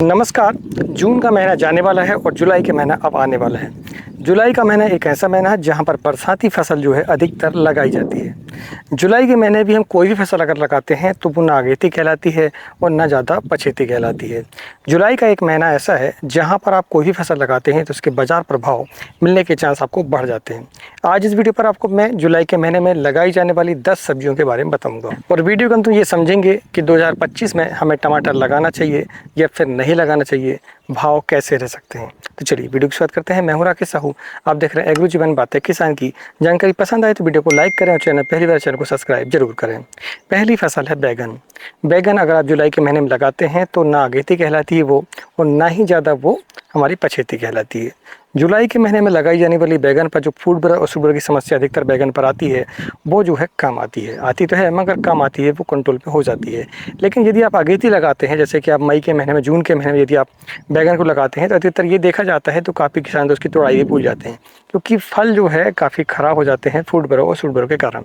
नमस्कार। जून का महीना जाने वाला है और जुलाई का महीना अब आने वाला है। जुलाई का महीना एक ऐसा महीना है जहां पर बरसाती फसल जो है अधिकतर लगाई जाती है। जुलाई के महीने भी हम कोई भी फसल अगर लगाते हैं तो वो ना अगेती कहलाती है और ना ज़्यादा पछेती कहलाती है। जुलाई का एक महीना ऐसा है जहां पर आप कोई भी फसल लगाते हैं तो उसके बाज़ार प्रभाव मिलने के चांस आपको बढ़ जाते हैं। आज इस वीडियो पर आपको मैं जुलाई के महीने में लगाई जाने वाली 10 सब्जियों के बारे में बताऊँगा और वीडियो के अंत में ये समझेंगे कि 2025 में हमें टमाटर लगाना चाहिए या फिर नहीं लगाना चाहिए, भाव कैसे रह सकते हैं। तो चलिए वीडियो की शुरुआत करते हैं। मैं हूं राकेश साहू, आप देख रहे हैं एग्रो जीवन बातें किसान की। जानकारी पसंद आए तो वीडियो को लाइक करें और पहली बार चैनल को सब्सक्राइब जरूर करें। पहली फसल है बैगन। बैगन अगर आप जुलाई के महीने में लगाते हैं तो ना अगेती कहलाती है वो और ना ही ज़्यादा वो हमारी पछेती कहलाती है। जुलाई के महीने में लगाई जाने वाली बैगन पर जो फूड बरर और सूट बरर की समस्या अधिकतर बैगन पर आती है वो जो है कम आती है। आती तो है मगर कम आती है, वो कंट्रोल पे हो जाती है। लेकिन यदि आप अगेती लगाते हैं, जैसे कि आप मई के महीने में, जून के महीने में यदि आप बैगन को लगाते हैं तो अधिकतर ये देखा जाता है तो काफ़ी किसान तो उसकी तोड़ाई भी भूल जाते हैं क्योंकि फल जो है काफ़ी ख़राब हो जाते हैं फूड बरर और सूट बरर के कारण।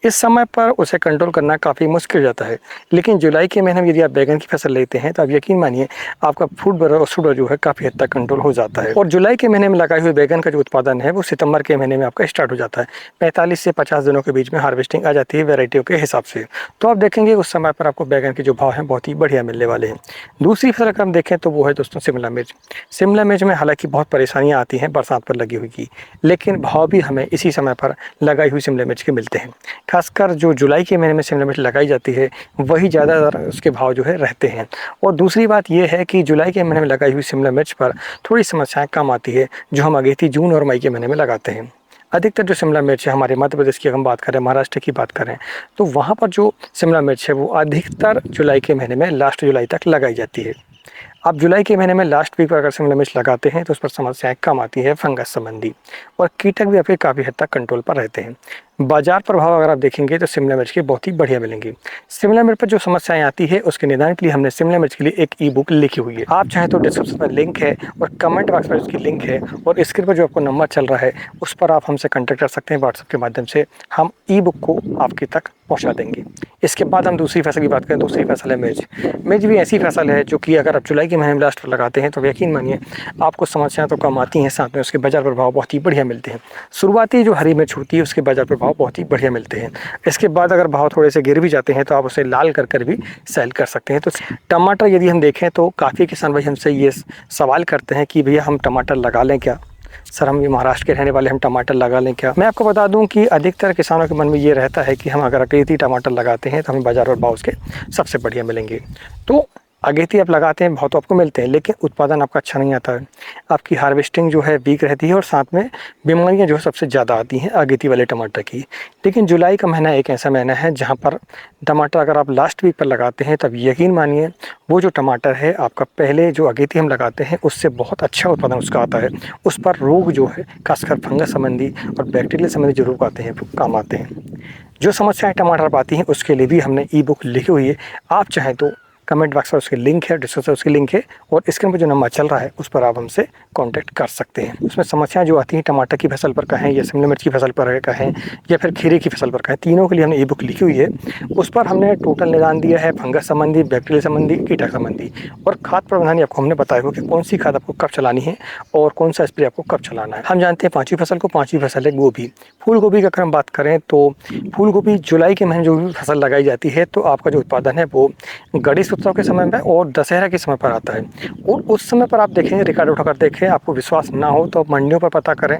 इस समय पर उसे कंट्रोल करना काफ़ी मुश्किल हो जाता है। लेकिन जुलाई के महीने में यदि आप बैगन की फसल लेते हैं तो आप यकीन मानिए आपका फूड बरर और सूट बरर जो है काफ़ी हद तक कंट्रोल हो जाता है। और जुलाई के महीने में लगाई हुई बैगन का जो उत्पादन है वो सितंबर के महीने में आपका स्टार्ट हो जाता है। 45 से 50 दिनों के बीच में हार्वेस्टिंग आ जाती है वैरायटियों के हिसाब से। तो आप देखेंगे उस समय पर आपको बैगन के जो भाव हैं बहुत ही बढ़िया मिलने वाले हैं। दूसरी फसल अगर हम देखें तो वो है दोस्तों शिमला मिर्च। शिमला मिर्च में हालांकि बहुत परेशानियां आती हैं बरसात पर लगी हुई की, लेकिन भाव भी हमें इसी समय पर लगाई हुई शिमला मिर्च के मिलते हैं। खासकर जो जुलाई के महीने में शिमला मिर्च लगाई जाती है वही ज़्यादातर उसके भाव जो है रहते हैं। और दूसरी बात यह है कि जुलाई के महीने में लगाई हुई शिमला मिर्च पर थोड़ी समस्याएं कम आती है जो हम अगेती जून और मई के महीने में लगाते हैं। अधिकतर जो शिमला मिर्च है हमारे मध्य प्रदेश की अगर हम बात करें, महाराष्ट्र की बात करें, तो वहाँ पर जो शिमला मिर्च है वो अधिकतर जुलाई के महीने में लास्ट जुलाई तक लगाई जाती है। आप जुलाई के महीने में लास्ट वीक पर अगर शिमला मिर्च लगाते हैं तो उस पर समस्याएं कम आती है फंगस संबंधी, और कीटक भी आपके काफ़ी हद तक कंट्रोल पर रहते हैं। बाजार प्रभाव अगर आप देखेंगे तो शिमला मिर्च के बहुत ही बढ़िया मिलेंगे। शिमला मिर्च पर जो समस्याएं आती है उसके निदान के लिए हमने शिमला मिर्च के लिए एक ई बुक लिखी हुई है। आप चाहें तो डिस्क्रिप्शन में लिंक है और कमेंट बॉक्स में उसकी लिंक है और स्क्रीन पर जो आपको नंबर चल रहा है उस पर आप हमसे कॉन्टैक्ट कर सकते हैं। व्हाट्सएप के माध्यम से हम ई बुक को आपके तक पहुँचा देंगे। इसके बाद हम दूसरी फसल की बात करें। दूसरी फसल है मिर्च। मिर्च भी ऐसी फसल है जो कि अगर आप जुलाई के महीने में लास्ट लगाते हैं तो यकीन मानिए आपको समस्याएं तो कम आती हैं, साथ में उसके बाजार प्रभाव बहुत ही बढ़िया मिलते हैं। शुरुआती जो हरी मिर्च होती है उसके बाजार प्रभाव बहुत ही बढ़िया मिलते हैं। इसके बाद अगर भाव थोड़े से गिर भी जाते हैं तो आप उसे लाल कर भी सेल कर सकते हैं। तो टमाटर यदि हम देखें तो काफ़ी किसान भाई हमसे ये सवाल करते हैं कि भैया हम टमाटर लगा लें क्या, सर हम ये महाराष्ट्र के रहने वाले, हम टमाटर लगा लें क्या। मैं आपको बता दूं कि अधिकतर किसानों के मन में ये रहता है कि हम अगर अगेती टमाटर लगाते हैं तो हमें बाजार और भाव उसके सबसे बढ़िया मिलेंगे। तो अगेती आप लगाते हैं भाव तो आपको मिलते हैं लेकिन उत्पादन आपका अच्छा नहीं आता है, आपकी हार्वेस्टिंग जो है वीक रहती है और साथ में बीमारियां जो है सबसे ज़्यादा आती हैं अगेती वाले टमाटर की। लेकिन जुलाई का महीना एक ऐसा महीना है जहां पर टमाटर अगर आप लास्ट वीक पर लगाते हैं तब यकीन मानिए वो जो टमाटर है आपका पहले जो अगेती हम लगाते हैं उससे बहुत अच्छा उत्पादन उसका आता है। उस पर रोग जो है खासकर फंगस संबंधी और बैक्टीरिया संबंधी जो रोग आते हैं वो कम आते हैं। जो समस्याएं टमाटर पर आती हैं उसके लिए भी हमने ई बुक लिखी हुई है। आप चाहें तो कमेंट बॉक्स पर उसकी लिंक है, डिस्क्रिप्शन उसकी लिंक है और स्क्रीन पर जो नंबर चल रहा है उस पर आप हमसे कांटेक्ट कर सकते हैं। उसमें समस्याएं जो आती हैं टमाटर की फसल पर कहें या शिमला मिर्च की फसल पर कहें या फिर खीरे की फसल पर कहें, तीनों के लिए हमने ई बुक लिखी हुई है। उस पर हमने टोटल निदान दिया है फंगस संबंधी, बैक्टीरिया संबंधी, कीटक संबंधी और खाद प्रबंधन आपको हमने बताया हो कि कौन सी खाद आपको कब चलानी है और कौन सा स्प्रे आपको कब चलाना है। हम जानते हैं पाँचवीं फसल को, पाँचवीं फसल है गोभी। फूल गोभी की अगर हम बात करें तो फूल गोभी जुलाई के महीने जो भी फसल लगाई जाती है तो आपका जो उत्पादन है वो गणेश उत्सव के समय में और दशहरा के समय पर आता है। और उस समय पर आप देखेंगे, रिकॉर्ड उठाकर देखें, आपको विश्वास ना हो तो मंडियों पर पता करें,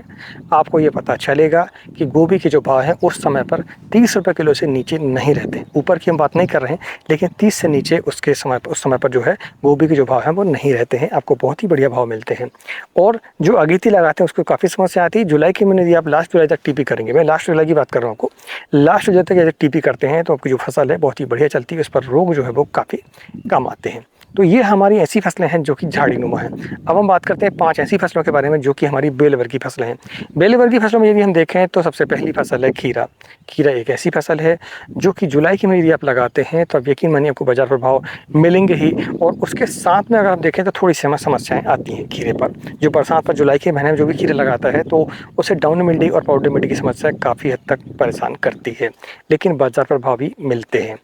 आपको ये पता चलेगा कि गोभी के जो भाव है उस समय पर 30 रुपये किलो से नीचे नहीं रहते। ऊपर की हम बात नहीं कर रहे हैं लेकिन 30 से नीचे उसके समय उस समय पर जो है गोभी के जो भाव हैं वो नहीं रहते हैं, आपको बहुत ही बढ़िया भाव मिलते हैं। और जो अगेती लगाते हैं उसको काफ़ी समस्या आती है। जुलाई के महीने यदि आप लास्ट जुलाई तक टीपी करेंगे, मैं लास्ट जुलाई की बात कर रहा हूँ आपको, लास्ट जुलाई तक यदि टीपी करते हैं तो आपकी जो फसल है बहुत ही बढ़िया चलती है, उस पर रोग जो है वो काफ़ी कम आते हैं। तो ये हमारी ऐसी फसलें हैं जो कि झाड़ीनुमा हैं। अब हम बात करते हैं 5 ऐसी फसलों के बारे में जो कि हमारी बेल वर्गीय फसलें हैं। बेल वर्गीय फसलों में यदि हम देखें तो सबसे पहली फसल है खीरा। खीरा एक ऐसी फसल है जो कि जुलाई के महीने यदि आप लगाते हैं तो अब यकीन मानिए आपको बाजार प्रभाव मिलेंगे ही। और उसके साथ में अगर आप देखें तो थोड़ी समस्याएं आती हैं खीरे पर। जो बरसात पर जुलाई के महीने में जो भी खीरा लगाता है तो उसे डाउन मिल्डी और पाउडर मिल्डी की समस्या काफ़ी हद तक परेशान करती है, लेकिन बाजार प्रभाव भी मिलते हैं।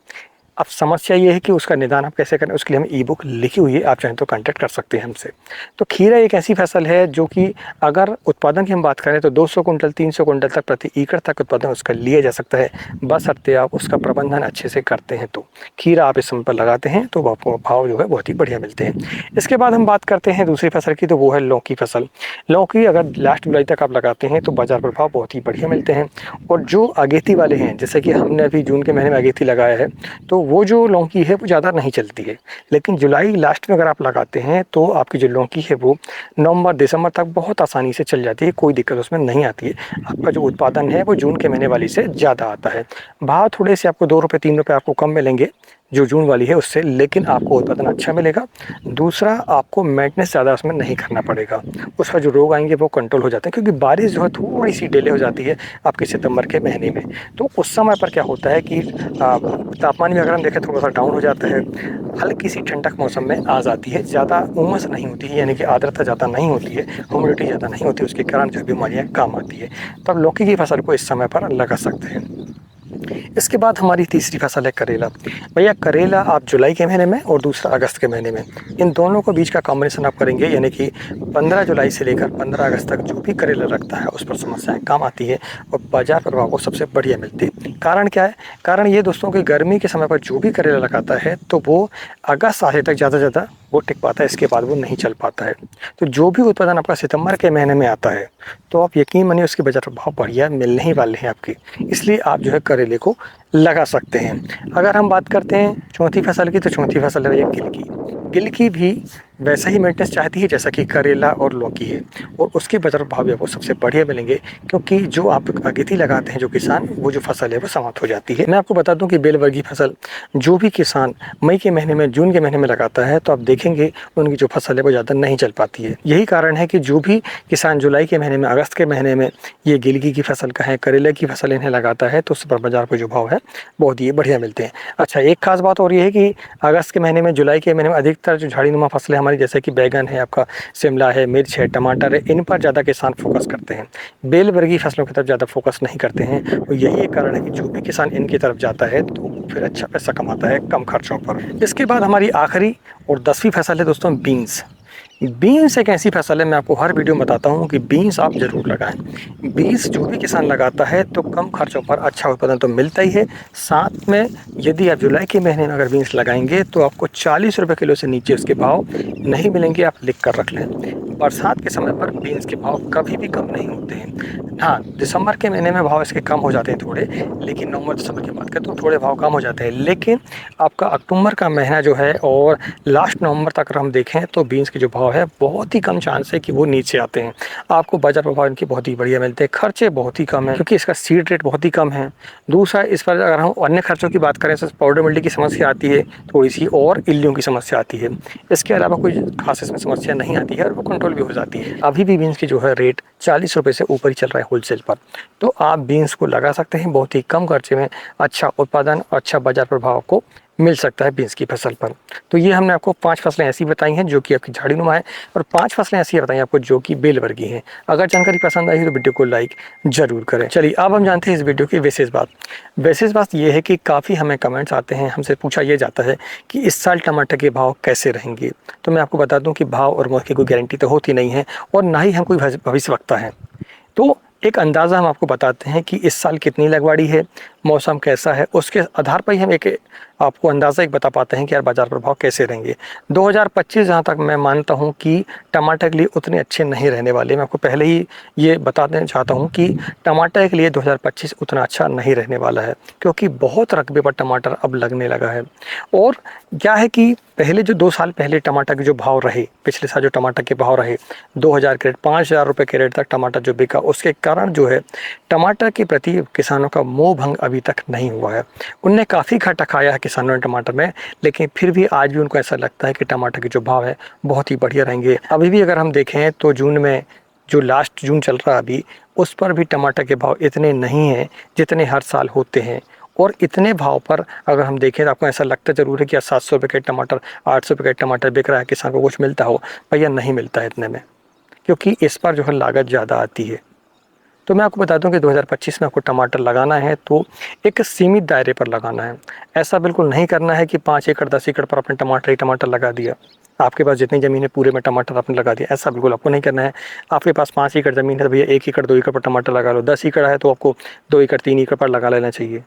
अब समस्या ये है कि उसका निदान आप कैसे करें, उसके लिए हमें ई बुक लिखी हुई है, आप चाहें तो कांटेक्ट कर सकते हैं हमसे। तो खीरा एक ऐसी फसल है जो कि अगर उत्पादन की हम बात करें तो 200 कुंटल 300 कुंटल तक प्रति एकड़ तक उत्पादन उसका लिया जा सकता है, बशर्ते आप उसका प्रबंधन अच्छे से करते हैं। तो खीरा आप इस समय पर लगाते हैं तो आपको भाव जो है बहुत ही बढ़िया मिलते हैं। इसके बाद हम बात करते हैं दूसरी फसल की, तो वो है लौकी फसल। लौकी अगर लास्ट जुलाई तक आप लगाते हैं तो बाजार प्रभाव बहुत ही बढ़िया मिलते हैं। और जो अगेती वाले हैं, जैसे कि हमने अभी जून के महीने में अगेती लगाया है, तो वो जो लौकी है वो ज़्यादा नहीं चलती है। लेकिन जुलाई लास्ट में अगर आप लगाते हैं तो आपकी जो लौकी है वो नवंबर दिसंबर तक बहुत आसानी से चल जाती है, कोई दिक्कत उसमें नहीं आती है। आपका जो उत्पादन है वो जून के महीने वाली से ज़्यादा आता है। भाव थोड़े से आपको 2 रुपये 3 रुपये आपको कम मिलेंगे जो जून वाली है उससे, लेकिन आपको उत्पादन अच्छा मिलेगा। दूसरा, आपको मेंटेनेंस ज़्यादा उसमें नहीं करना पड़ेगा, उस पर जो रोग आएंगे वो कंट्रोल हो जाते हैं, क्योंकि बारिश जो है थोड़ी सी डिले हो जाती है आपके सितंबर के महीने में। तो उस समय पर क्या होता है कि तापमान में अगर हम देखें थोड़ा सा डाउन हो जाता है, हल्की सी ठंडक मौसम में आ जाती है, ज़्यादा उमस नहीं होती है, यानी कि आर्द्रता ज़्यादा नहीं होती है, ह्यूमिडिटी ज़्यादा नहीं होती है, उसके कारण जो बीमारियाँ कम आती है। तो आप लौकी की फसल को इस समय पर लगा सकते हैं। इसके बाद हमारी तीसरी फसल है करेला। भैया करेला आप जुलाई के महीने में और दूसरा अगस्त के महीने में, इन दोनों को बीच का कॉम्बिनेशन आप करेंगे, यानी कि 15 जुलाई से लेकर 15 अगस्त तक जो भी करेला रखता है उस पर समस्याएं कम आती है और बाजार प्रभाव को सबसे बढ़िया मिलती है। कारण क्या है? कारण ये दोस्तों कि गर्मी के समय पर जो भी करेला लगाता है तो वो अगस्त आधे तक ज़्यादा से ज़्यादा वो टिक पाता है, इसके बाद वो नहीं चल पाता है। तो जो भी उत्पादन आपका सितंबर के महीने में आता है तो आप यकीन मानिए उसके बाजार प्रभाव बढ़िया मिलने ही वाले हैं आपके, इसलिए आप जो है करेले को लगा सकते हैं। अगर हम बात करते हैं चौथी फसल की, तो चौथी फसल है गिलकी। गिलकी भी वैसा ही मेंटेनेंस चाहती है जैसा कि करेला और लौकी है, और उसके बाजार भाव आपको सबसे बढ़िया मिलेंगे, क्योंकि जो आप अगेती लगाते हैं जो किसान, वो जो फसल है वो समाप्त हो जाती है। मैं आपको बता दूं कि बेलवर्गीय फसल जो भी किसान मई के महीने में जून के महीने में लगाता है तो आप देखेंगे उनकी जो फसल है वो ज़्यादा नहीं चल पाती है। यही कारण है कि जो भी किसान जुलाई के महीने में अगस्त के महीने में ये गिलकी की फसल का है, करेले की फसल इन्हें लगाता है, तो उस पर बाजार पर जो भाव है बहुत ही बढ़िया मिलते हैं। अच्छा, एक खास बात और ये है कि अगस्त के महीने में जुलाई के महीने में अधिकतर जो झाड़ीनुमा फसलें हमारी, जैसे कि बैगन है, आपका शिमला है, मिर्च है, टमाटर है, इन पर ज़्यादा किसान फोकस करते हैं, बेल वर्गीय फसलों की तरफ ज़्यादा फोकस नहीं करते हैं। और यही एक कारण है कि जो भी किसान इनकी तरफ जाता है तो फिर अच्छा पैसा कमाता है कम खर्चों पर। इसके बाद हमारी आखिरी और 10वीं फसल है दोस्तों बीन्स। बीन्स एक ऐसी फसल है, मैं आपको हर वीडियो में बताता हूँ कि बीन्स आप ज़रूर लगाएं। बीन्स जो भी किसान लगाता है तो कम खर्चों पर अच्छा उत्पादन तो मिलता ही है, साथ में यदि आप जुलाई के महीने में अगर बीन्स लगाएंगे तो आपको 40 रुपये किलो से नीचे उसके भाव नहीं मिलेंगे, आप लिख कर रख लें। बरसात के समय पर बीन्स के भाव कभी भी कम नहीं होते हैं। हाँ, दिसंबर के महीने में भाव इसके कम हो जाते हैं थोड़े, लेकिन नवंबर दिसंबर की बात करें तो थोड़े भाव कम हो जाते हैं। लेकिन आपका अक्टूबर का महीना जो है और लास्ट नवंबर तक अगर हम देखें तो बीन्स के जो भाव है बहुत ही कम चांस है कि वो नीचे आते हैं। आपको बाजार प्रभाव इनके बहुत ही बढ़िया मिलते हैं, खर्चे बहुत ही कम है क्योंकि इसका सीड रेट बहुत ही कम है। दूसरा, इस पर अगर हम अन्य खर्चों की बात करें तो पाउडर मिल्टी की समस्या आती है थोड़ी सी, और इल्लियों की समस्या आती है। इसके अलावा कोई खास इसमें समस्या नहीं आती है और वो कंट्रोल भी हो जाती है। अभी भी बीन्स की जो है रेट 40 रुपये से ऊपर ही चल रहा है होलसेल पर, तो आप बीन्स को लगा सकते हैं, बहुत ही कम खर्चे में अच्छा उत्पादन, अच्छा बाजार प्रभाव को मिल सकता है बीन्स की फसल पर। तो ये हमने आपको 5 फसलें ऐसी बताई हैं जो कि आपकी झाड़ीनुमा है, और 5 फसलें ऐसी बताई आपको जो कि बेल वर्गीय हैं। अगर जानकारी पसंद आई तो वीडियो को लाइक जरूर करें। चलिए अब हम जानते हैं इस वीडियो की विशेष बात। विशेष बात ये है कि काफ़ी हमें कमेंट्स आते हैं, हमसे पूछा ये जाता है कि इस साल टमाटर के भाव कैसे रहेंगे। तो मैं आपको बता दूँ कि भाव और मौके की कोई गारंटी तो होती नहीं है, और ना ही हम कोई भविष्यवक्ता हैं। तो एक अंदाज़ा हम आपको बताते हैं कि इस साल कितनी लगवाड़ी है, मौसम कैसा है, उसके आधार पर ही हम एक आपको अंदाज़ा एक बता पाते हैं कि यार बाजार प्रभाव कैसे रहेंगे। 2025 जहाँ तक मैं मानता हूँ कि टमाटर के लिए उतने अच्छे नहीं रहने वाले। मैं आपको पहले ही ये बताना चाहता हूँ कि टमाटर के लिए 2025 उतना अच्छा नहीं रहने वाला है, क्योंकि बहुत रकबे पर टमाटर अब लगने लगा है। और क्या है कि पहले जो 2 साल पहले टमाटर के जो भाव रहे, पिछले साल जो टमाटर के भाव रहे 2000 कैरेट 5000 रुपये कैरेट तक टमाटर जो बिका, उसके कारण जो है टमाटर के प्रति किसानों का मोह भंग अभी तक नहीं हुआ है। उनने काफ़ी घाटा खाया है किसानों ने टमाटर में, लेकिन फिर भी आज भी उनको ऐसा लगता है कि टमाटर के जो भाव है बहुत ही बढ़िया रहेंगे। अभी भी अगर हम देखें तो जून में जो लास्ट जून चल रहा है अभी, उस पर भी टमाटर के भाव इतने नहीं हैं जितने हर साल होते हैं। और इतने भाव पर अगर हम देखें तो आपको ऐसा लगता ज़रूर है कि 700 रुपये का टमाटर, 800 रुपये का टमाटर बिक रहा है, किसान को कुछ मिलता हो। भैया नहीं मिलता है इतने में, क्योंकि इस पर जो है लागत ज़्यादा आती है। तो मैं आपको बता दूं कि 2025 में आपको टमाटर लगाना है तो एक सीमित दायरे पर लगाना है। ऐसा बिल्कुल नहीं करना है कि 5 एकड़ 10 एकड़ पर आपने टमाटर ही टमाटर लगा दिया। आपके पास जितनी ज़मीन है पूरे में टमाटर आपने लगा दिया, ऐसा बिल्कुल आपको नहीं करना है। आपके पास 5 एकड़ ज़मीन है तो भैया 1 एकड़ 2 एकड़ पर टमाटर लगा लो, 10 एकड़ है तो आपको 2 एकड़ 3 एकड़ पर लगा लेना चाहिए।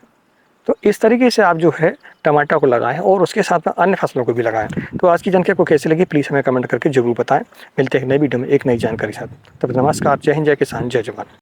तो इस तरीके से आप जो है टमाटर को लगाएं और उसके साथ में अन्य फसलों को भी लगाएं। तो आज की जानकारी आपको कैसी लगी प्लीज़ हमें कमेंट करके ज़रूर बताएं। मिलते हैं नई वीडियो में एक नई जानकारी के साथ। तब तक नमस्कार, जय हिंद, जय किसान, जय जवान।